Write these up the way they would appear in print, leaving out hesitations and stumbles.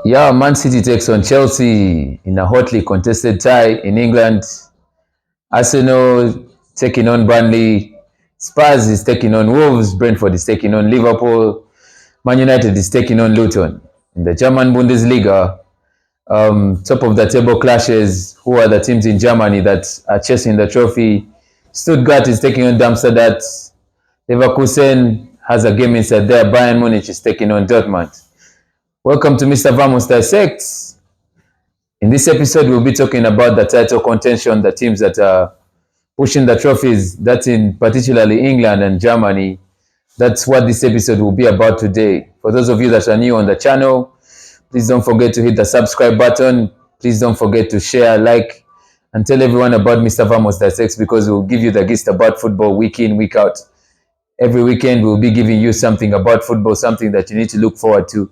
Yeah, Man City takes on Chelsea in a hotly contested tie in England. Arsenal taking on Burnley. Spurs is taking on Wolves. Brentford is taking on Liverpool. Man United is taking on Luton. In the German Bundesliga, top of the table clashes. Who are the teams in Germany that are chasing the trophy? Stuttgart is taking on Darmstadt. Leverkusen has a game inside there. Bayern Munich is taking on Dortmund. Welcome to Mr. Vamos Dissect. In this episode, we'll be talking about the title contention, the teams that are pushing the trophies. That's in particularly England and Germany. That's what this episode will be about today. For those of you that are new on the channel, please don't forget to hit the subscribe button. Please don't forget to share, like, and tell everyone about Mr. Vamos Dissect because we'll give you the gist about football week in, week out. Every weekend, we'll be giving you something about football, something that you need to look forward to.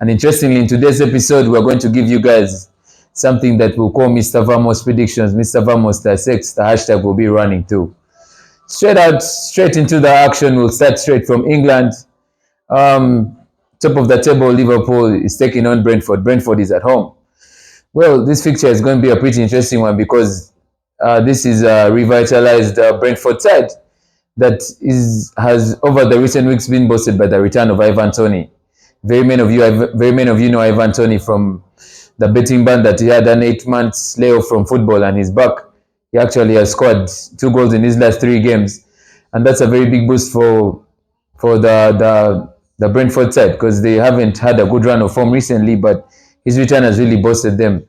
And interestingly, in today's episode, we're going to give you guys something that we'll call Mr. Vamos Predictions, Mr. Vamos Dissects. The hashtag will be running too. Straight into the action. We'll start straight from England. Top of the table, Liverpool is taking on Brentford. Brentford is at home. Well, this fixture is going to be a pretty interesting one because this is a revitalized Brentford side that has over the recent weeks been boosted by the return of Ivan Toney. Very many of you know Ivan Toney from the betting ban that he had an 8 months layoff from football and he's back. He actually has scored 2 goals in his last 3 games, and that's a very big boost for the Brentford side because they haven't had a good run of form recently, but his return has really boosted them.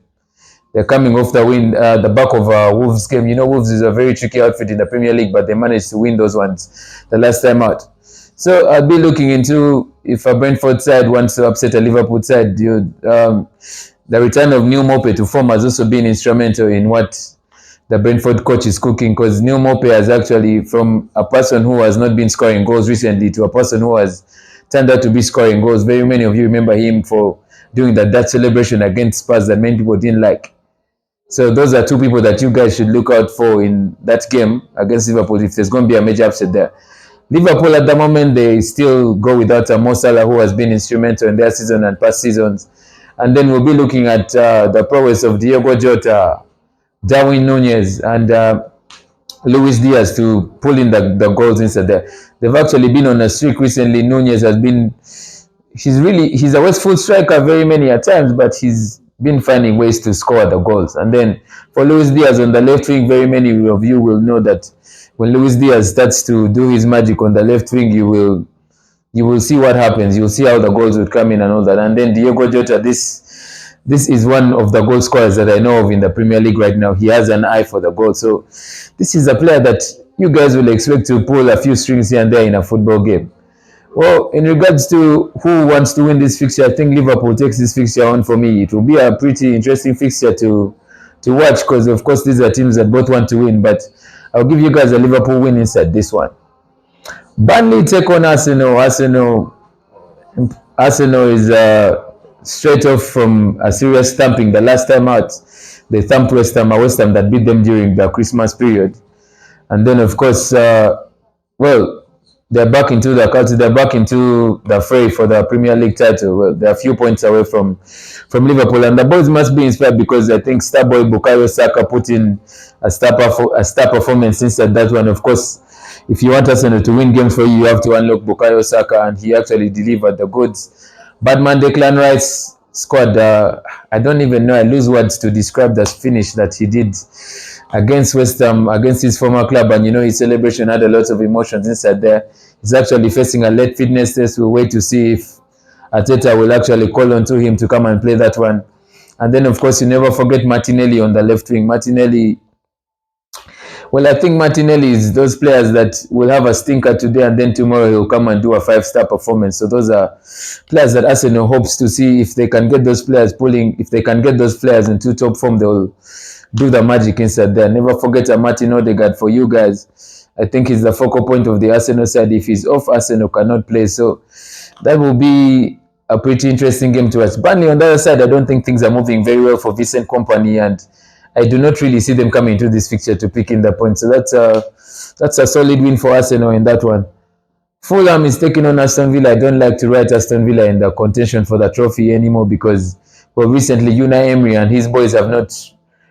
They're coming off the back of a Wolves game. You know, Wolves is a very tricky outfit in the Premier League, but they managed to win those ones the last time out. So I'll be looking into if a Brentford side wants to upset a Liverpool side. The return of Neil Maupay to form has also been instrumental in what the Brentford coach is cooking, because Neil Maupay has actually, from a person who has not been scoring goals recently to a person who has turned out to be scoring goals. Very many of you remember him for doing that celebration against Spurs that many people didn't like. So those are 2 people that you guys should look out for in that game against Liverpool if there's going to be a major upset there. Liverpool at the moment, they still go without a Mo Salah, who has been instrumental in their season and past seasons. And then we'll be looking at the prowess of Diogo, Jota, Darwin Nunez, and Luis Diaz to pull in the goals inside there. They've actually been on a streak recently. Nunez has been, he's a wasteful striker very many at times, but he's been finding ways to score the goals. And then for Luis Diaz on the left wing, very many of you will know that when Luis Diaz starts to do his magic on the left wing, you will see what happens. You'll see how the goals would come in and all that. And then Diogo Jota, this is one of the goal scorers that I know of in the Premier League right now. He has an eye for the goal. So this is a player that you guys will expect to pull a few strings here and there in a football game. Well, in regards to who wants to win this fixture, I think Liverpool takes this fixture on for me. It will be a pretty interesting fixture to watch because, of course, these are teams that both want to win. But I'll give you guys a Liverpool win inside this one. Burnley take on Arsenal. Arsenal is straight off from a serious stamping. The last time out, they thumped West Ham that beat them during the Christmas period. And then, of course, they're back into the culture. They're back into the fray for the Premier League title. Well, they're a few points away from Liverpool, and the boys must be inspired because I think star boy Bukayo Sako put in a star performance inside that one. Of course, if you want Arsenal to win games for you, you have to unlock Bukayo Sako, and he actually delivered the goods. Badman Declan Rice scored. I don't even know. I lose words to describe the finish that he did against West Ham, against his former club, and you know his celebration had a lot of emotions inside there. He's actually facing a late fitness test. We'll wait to see if Arteta will actually call on to him to come and play that one. And then, of course, you never forget Martinelli on the left wing. Martinelli, well, I think Martinelli is those players that will have a stinker today and then tomorrow he'll come and do a 5-star performance. So those are players that Arsenal hopes to see if they can get those players if they can get those players into top form, they'll do the magic inside there. Never forget a Martin Odegaard for you guys. I think he's the focal point of the Arsenal side. If he's off, Arsenal cannot play. So that will be a pretty interesting game to watch. Burnley on the other side, I don't think things are moving very well for Vincent Kompany, and I do not really see them coming into this fixture to pick in the points. So that's a solid win for Arsenal in that one. Fulham is taking on Aston Villa. I don't like to write Aston Villa in the contention for the trophy anymore because, well, recently Unai Emery and his boys have not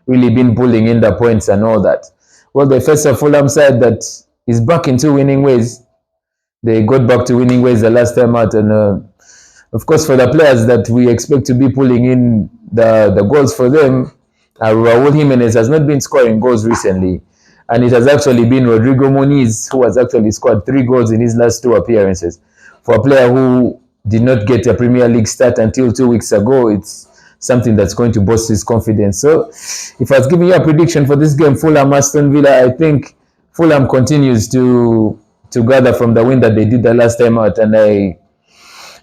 really been pulling in the points and all that. Well, they face a Fulham side that is back into winning ways. They got back to winning ways the last time out, and of course, for the players that we expect to be pulling in the goals for them, Raul Jimenez has not been scoring goals recently. And it has actually been Rodrigo Muniz who has actually scored 3 goals in his last 2 appearances. For a player who did not get a Premier League start until 2 weeks ago, it's something that's going to boost his confidence. So, if I was giving you a prediction for this game, Fulham Aston Villa, I think Fulham continues to gather from the win that they did the last time out. And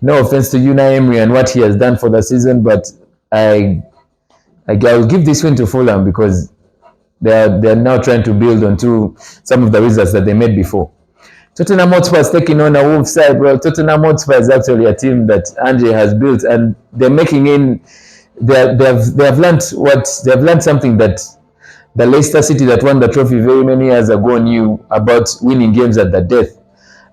no offense to Unai Emery and what he has done for the season, but I will give this win to Fulham because they're now trying to build onto some of the results that they made before. Tottenham Hotspur is taking on a Wolves side. Well, Tottenham Hotspur is actually a team that Andre has built, and they're making in. They have learned something that the Leicester City that won the trophy very many years ago knew about winning games at the death.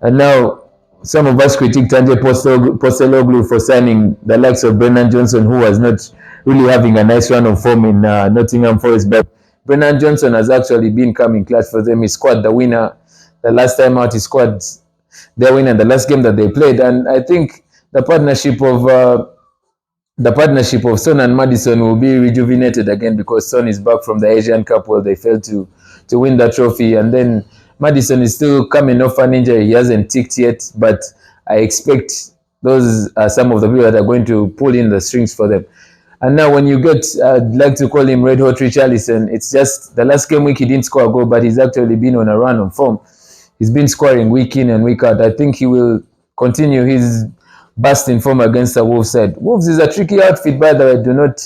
And now some of us critiqued Andre Postecoglou for signing the likes of Brennan Johnson, who was not really having a nice run of form in Nottingham Forest. But Brennan Johnson has actually been coming clutch for them. He scored the winner the last time out. He scored their winner in the last game that they played. And I think the partnership of Son and Maddison will be rejuvenated again because Son is back from the Asian Cup where they failed to win that trophy. And then Maddison is still coming off an injury. He hasn't ticked yet, but I expect those are some of the people that are going to pull in the strings for them. And now when you get, I'd like to call him Red Hot Richarlison, it's just the last game week he didn't score a goal, but he's actually been on a run of form. He's been scoring week in and week out. I think he will continue his burst in form against the Wolves side. Wolves is a tricky outfit, by the way. Do not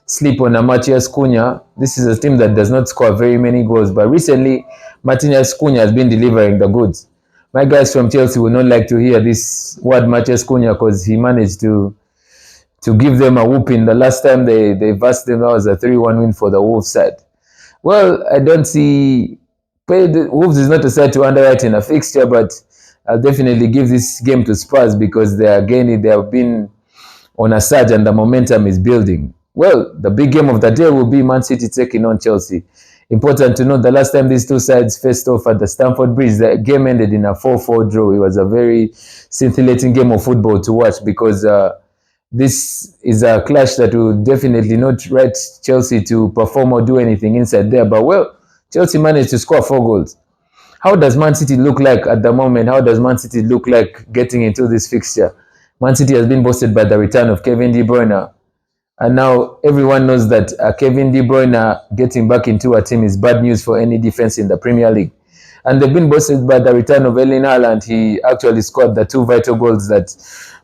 sleep on Matías Cunha. This is a team that does not score very many goals, but recently Matías Cunha has been delivering the goods. My guys from Chelsea will not like to hear this word Matías Cunha because he managed to give them a whooping. The last time they versed them, that was a 3-1 win for the Wolves side. Well, I don't see... Wolves is not a side to underwrite in a fixture, but I'll definitely give this game to Spurs because they have been on a surge and the momentum is building. Well, the big game of the day will be Man City taking on Chelsea. Important to note, the last time these two sides faced off at the Stamford Bridge, the game ended in a 4-4 draw. It was a very scintillating game of football to watch because this is a clash that will definitely not let Chelsea to perform or do anything inside there. But well, Chelsea managed to score 4 goals. How does Man City look like at the moment? How does Man City look like getting into this fixture? Man City has been boosted by the return of Kevin De Bruyne. And now everyone knows that Kevin De Bruyne getting back into a team is bad news for any defense in the Premier League. And they've been boosted by the return of Erling Haaland. He actually scored the 2 vital goals that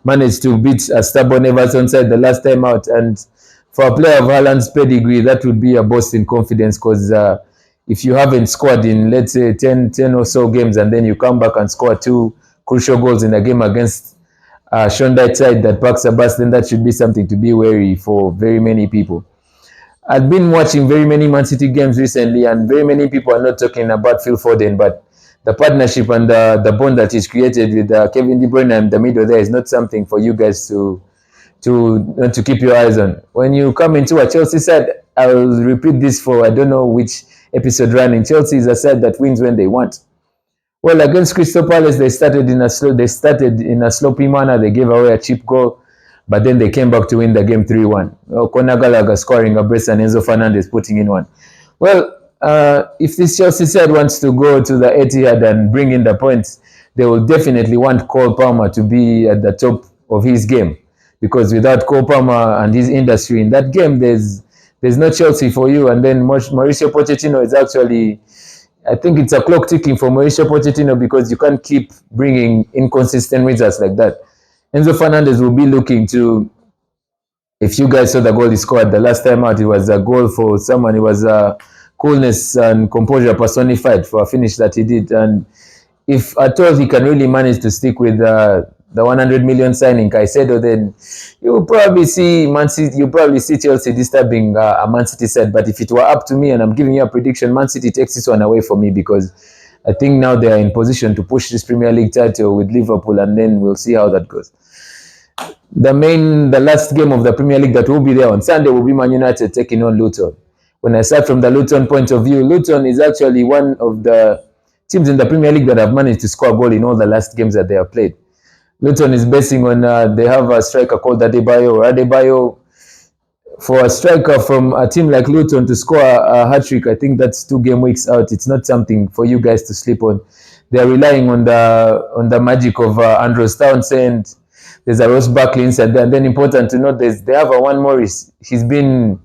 managed to beat a stubborn Everton side the last time out. And for a player of Haaland's pedigree, that would be a boost in confidence because if you haven't scored in, let's say, 10 or so games and then you come back and score 2 crucial goals in a game against Shondite side that packs a bus, then that should be something to be wary for very many people. I've been watching very many Man City games recently and very many people are not talking about Phil Foden, but the partnership and the bond that is created with Kevin De Bruyne in the middle there is not something for you guys to keep your eyes on. When you come into a Chelsea side, I'll repeat this for I don't know which episode running. Chelsea is a side that wins when they want. Well, against Crystal Palace, they started in a sloppy manner. They gave away a cheap goal, but then they came back to win the game 3-1. Conor Gallagher scoring a brace and Enzo Fernandez putting in one. Well, if this Chelsea side wants to go to the Etihad and bring in the points, they will definitely want Cole Palmer to be at the top of his game because without Cole Palmer and his industry in that game, there's no Chelsea for you. And then Mauricio Pochettino is actually, I think it's a clock ticking for Mauricio Pochettino because you can't keep bringing inconsistent results like that. Enzo Fernandez will be looking to, if you guys saw the goal he scored the last time out, it was a goal for someone. It was coolness and composure personified for a finish that he did. And if at all he can really manage to stick with the 100 million signing Caicedo, then you'll probably see Chelsea disturbing a Man City side. But if it were up to me and I'm giving you a prediction, Man City takes this one away for me because I think now they are in position to push this Premier League title with Liverpool, and then we'll see how that goes. The last game of the Premier League that will be there on Sunday will be Man United taking on Luton. When I start from the Luton point of view, Luton is actually one of the teams in the Premier League that have managed to score a goal in all the last games that they have played. Luton is basing on, they have a striker called Adebayo. For a striker from a team like Luton to score a hat-trick, I think that's 2 game weeks out. It's not something for you guys to sleep on. They are relying on the magic of Andrews Townsend. There's a Ross Barkley inside there. And then important to note, they have a Juan Morris. He's been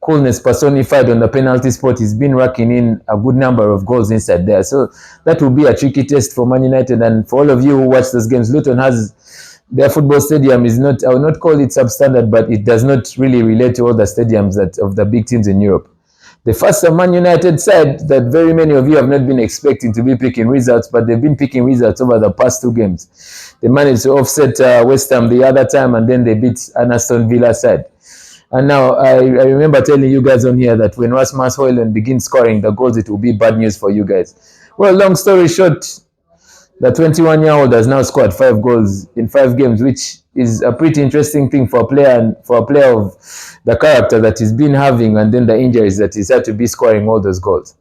coolness personified on the penalty spot. He's been racking in a good number of goals inside there. So that will be a tricky test for Man United. And for all of you who watch those games, Luton has their football stadium is not, I will not call it substandard, but it does not really relate to all the stadiums of the big teams in Europe. The first Man United side that very many of you have not been expecting to be picking results, but they've been picking results over the past 2 games. They managed to offset West Ham the other time, and then they beat an Aston Villa side. And now I remember telling you guys on here that when Rasmus Hojlund begins scoring the goals, it will be bad news for you guys. Well, long story short, the 21-year-old has now scored 5 goals in 5 games, which is a pretty interesting thing for a player of the character that he's been having, and then the injuries that he's had to be scoring all those goals.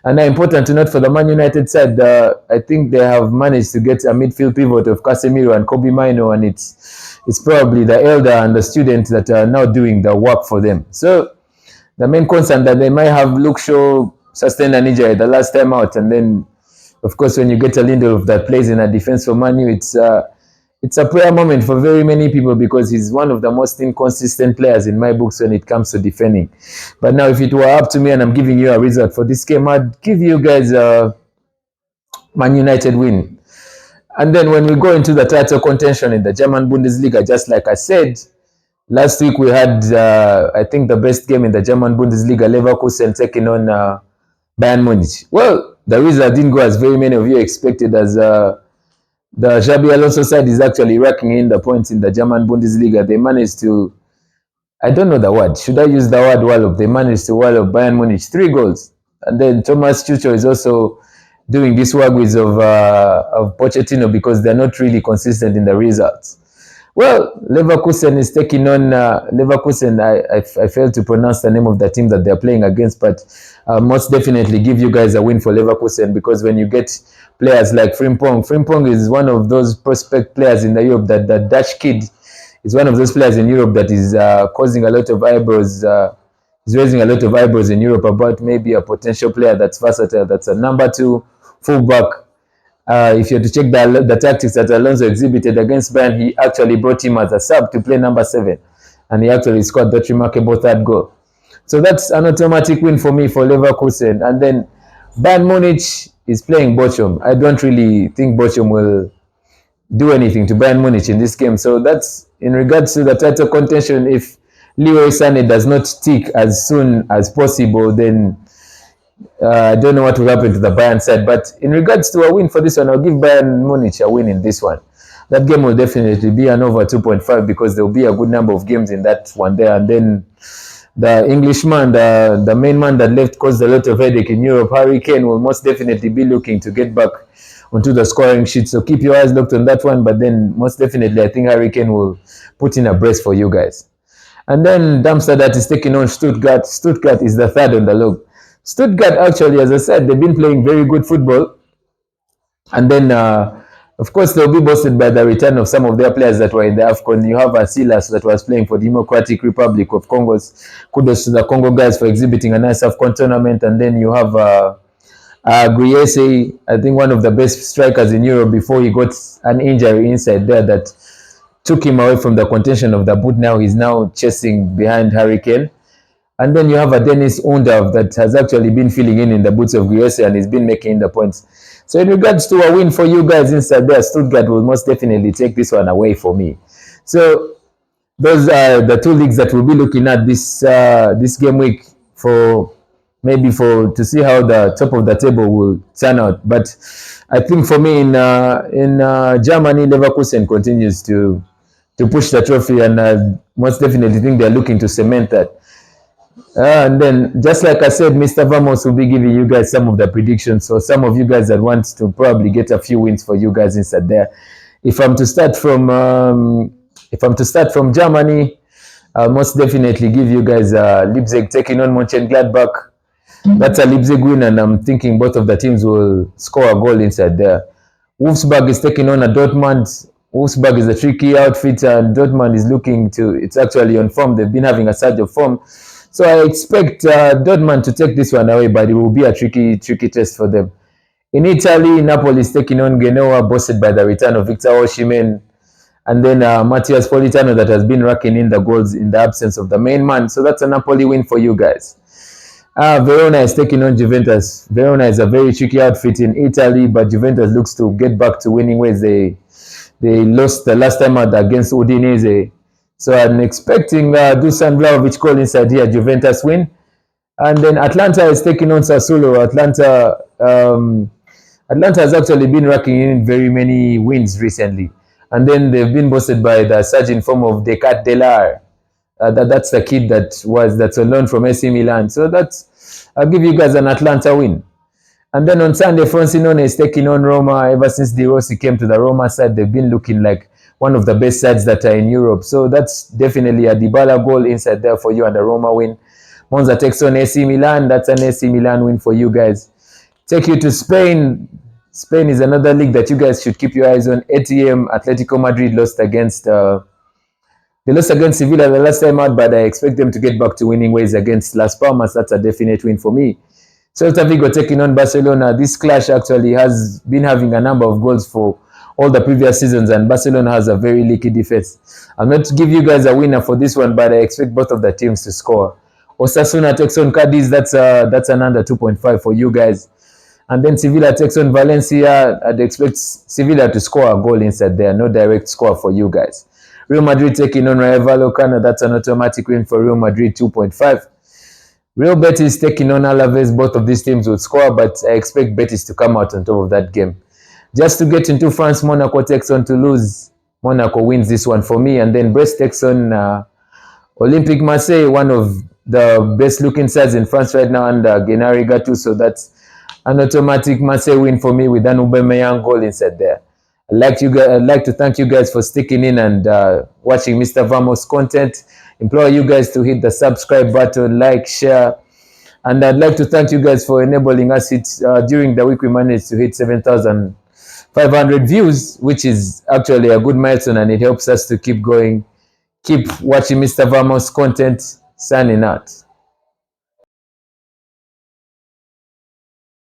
And important to note for the Man United side, I think they have managed to get a midfield pivot of Casemiro and Kobe Mino, and it's probably the elder and the student that are now doing the work for them. So the main concern that they might have, Luke Shaw sustained an injury the last time out, and then of course when you get a Lindelof that plays in a defense for Man U, it's a prayer moment for very many people, because he's one of the most inconsistent players in my books when it comes to defending. But now if it were up to me and I'm giving you a result for this game, I'd give you guys a Man United win. And then when we go into the title contention in the German Bundesliga, just like I said, last week we had, I think, the best game in the German Bundesliga, Leverkusen taking on Bayern Munich. Well, the result didn't go as very many of you expected, as the Xabi Alonso side is actually racking in the points in the German Bundesliga. They managed to, I don't know the word, should I use the word wallop? They managed to wallop Bayern Munich 3 goals. And then Thomas Tuchel is also doing this wagwis of Pochettino, because they're not really consistent in the results. Well, Leverkusen is taking on Leverkusen. I failed to pronounce the name of the team that they're playing against, but most definitely give you guys a win for Leverkusen, because when you get players like Frimpong is one of those prospect players in the Europe, that the Dutch kid is one of those players in Europe that is causing a lot of eyebrows. He's raising a lot of eyebrows in Europe about maybe a potential player that's versatile, that's a number 2 fullback. If you have to check the tactics that Alonso exhibited against Bayern, he actually brought him as a sub to play number 7, and he actually scored that remarkable 3rd goal. So that's an automatic win for me for Leverkusen. And then Bayern Munich is playing Bochum. I don't really think Bochum will do anything to Bayern Munich in this game. So that's in regards to the title contention. If Leroy Sané does not stick as soon as possible, then I don't know what will happen to the Bayern side. But in regards to a win for this one, I'll give Bayern Munich a win in this one. That game will definitely be an over 2.5, because there will be a good number of games in that one there. And then the Englishman, the main man that left, caused a lot of headache in Europe, Harry Kane, will most definitely be looking to get back onto the scoring sheet. So keep your eyes locked on that one. But then most definitely, I think Harry Kane will put in a brace for you guys. And then Darmstadt that is taking on Stuttgart. Stuttgart is the 3rd on the log. Stuttgart, actually, as I said, they've been playing very good football. And then, of course, they'll be boosted by the return of some of their players that were in the AFCON. You have Silas that was playing for the Democratic Republic of Congo. Kudos to the Congo guys for exhibiting a nice AFCON tournament. And then you have Griese, I think one of the best strikers in Europe, before he got an injury inside there that took him away from the contention of the boot. Now he's now chasing behind Harry Kane. And then you have a Dennis Undav that has actually been filling in the boots of Griese, and he's been making the points. So in regards to a win for you guys inside there, Stuttgart will most definitely take this one away for me. So those are the 2 leagues that we'll be looking at this game week, for maybe to see how the top of the table will turn out. But I think for me in Germany, Leverkusen continues to push the trophy, and most definitely think they're looking to cement that. And then, just like I said, Mr. Vamos will be giving you guys some of the predictions. So some of you guys that want to probably get a few wins for you guys inside there. If I'm to start from, Germany, I'll most definitely give you guys Leipzig taking on Mönchengladbach. That's a Leipzig win, and I'm thinking both of the teams will score a goal inside there. Wolfsburg is taking on a Dortmund. Wolfsburg is a tricky outfit, and Dortmund is looking to, it's actually on form. They've been having a surge of form. So I expect Dortmund to take this one away, but it will be a tricky test for them. In Italy, Napoli is taking on Genoa, boosted by the return of Victor Osimhen, and then Matthias Politano that has been racking in the goals in the absence of the main man. So that's a Napoli win for you guys. Verona is taking on Juventus. Verona is a very tricky outfit in Italy, but Juventus looks to get back to winning ways. They lost the last time out against Udinese. So I'm expecting Dusan Vlahovic goal inside here, Juventus win. And then Atlanta is taking on Sassuolo. Atlanta has actually been racking in very many wins recently. And then they've been boosted by the surging form of Decat Delar. That's the kid that's on loan from AC Milan. So I'll give you guys an Atlanta win. And then on Sunday, Frosinone is taking on Roma. Ever since De Rossi came to the Roma side, they've been looking like one of the best sides that are in Europe. So that's definitely a Dybala goal inside there for you and the Roma win. Monza takes on AC Milan. That's an AC Milan win for you guys. Take you to Spain. Spain is another league that you guys should keep your eyes on. ATM, Atletico Madrid lost against Sevilla the last time out, but I expect them to get back to winning ways against Las Palmas. That's a definite win for me. Celta Vigo taking on Barcelona. This clash actually has been having a number of goals for all the previous seasons, and Barcelona has a very leaky defense. I'm not to give you guys a winner for this one, but I expect both of the teams to score. Osasuna takes on Cadiz. That's an under 2.5 for you guys. And then Sevilla takes on Valencia. I'd expect Sevilla to score a goal inside there. No direct score for you guys. Real Madrid taking on Rayo Vallecano. That's an automatic win for Real Madrid, 2.5. Real Betis taking on Alaves. Both of these teams would score, but I expect Betis to come out on top of that game. Just to get into France, Monaco takes on Toulouse. Monaco wins this one for me. And then Brest takes on Olympique Marseille, one of the best looking sides in France right now under Gennaro Gattuso. That's an automatic Marseille win for me with an Aubameyang goal inside there. I'd like to thank you guys for sticking in and watching Mr. Vamos content. Implore you guys to hit the subscribe button, like, share, and I'd like to thank you guys for enabling us during the week we managed to hit 7,500 views, which is actually a good milestone, and it helps us to keep going. Keep watching Mr. Vamos content. Signing out.